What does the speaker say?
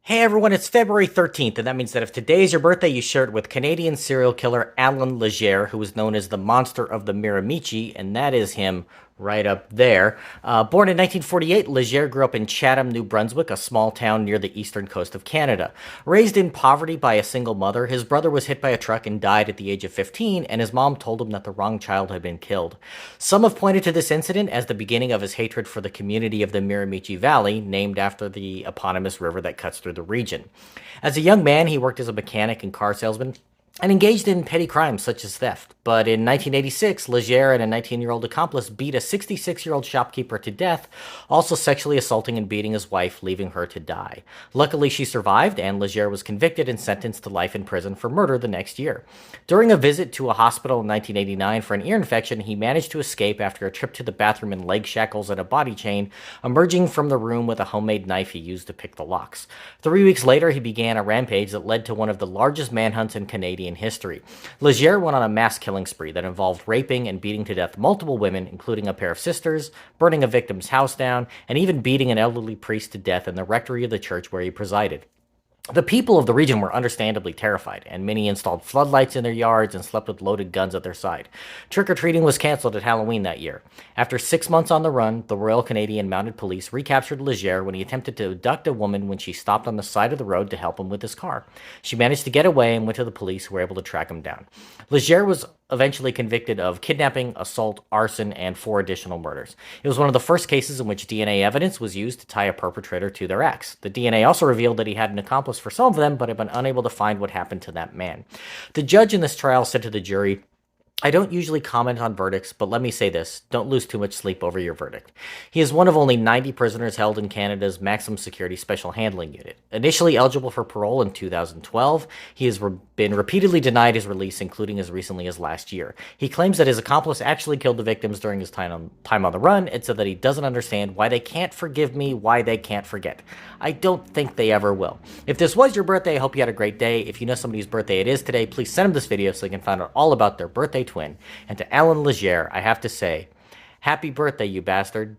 Hey everyone, it's February 13th, and that means that if today is your birthday, you share it with Canadian serial killer Allen Legere, who is known as the Monster of the Miramichi, and that is him right up there. Born in 1948, Legere grew up in Chatham, New Brunswick, a small town near the eastern coast of Canada. Raised in poverty by a single mother, his brother was hit by a truck and died at the age of 15, and his mom told him that the wrong child had been killed. Some have pointed to this incident as the beginning of his hatred for the community of the Miramichi Valley, named after the eponymous river that cuts through the region. As a young man, he worked as a mechanic and car salesman and engaged in petty crimes such as theft. But in 1986, Legere and a 19-year-old accomplice beat a 66-year-old shopkeeper to death, also sexually assaulting and beating his wife, leaving her to die. Luckily, she survived, and Legere was convicted and sentenced to life in prison for murder the next year. During a visit to a hospital in 1989 for an ear infection, he managed to escape after a trip to the bathroom in leg shackles and a body chain, emerging from the room with a homemade knife he used to pick the locks. 3 weeks later, he began a rampage that led to one of the largest manhunts in Canadian history. Legere went on a mass killing spree that involved raping and beating to death multiple women, including a pair of sisters, burning a victim's house down, and even beating an elderly priest to death in the rectory of the church where he presided. The people of the region were understandably terrified, and many installed floodlights in their yards and slept with loaded guns at their side. Trick-or-treating was canceled at Halloween that year. After 6 months on the run, the Royal Canadian Mounted Police recaptured Legere when he attempted to abduct a woman when she stopped on the side of the road to help him with his car. She managed to get away and went to the police, who were able to track him down. Legere was eventually convicted of kidnapping, assault, arson, and 4 additional murders. It was one of the first cases in which DNA evidence was used to tie a perpetrator to their acts. The DNA also revealed that he had an accomplice for some of them, but had been unable to find what happened to that man. The judge in this trial said to the jury, "I don't usually comment on verdicts, but let me say this, don't lose too much sleep over your verdict." He is one of only 90 prisoners held in Canada's maximum security special handling unit. Initially eligible for parole in 2012, he has been repeatedly denied his release, including as recently as last year. He claims that his accomplice actually killed the victims during his time on the run, and said that he doesn't understand why they can't forgive me, why they can't forget. I don't think they ever will. If this was your birthday, I hope you had a great day. If you know somebody's birthday it is today, please send them this video so they can find out all about their birthday twin. And to Allen Legere, I have to say, happy birthday, you bastard.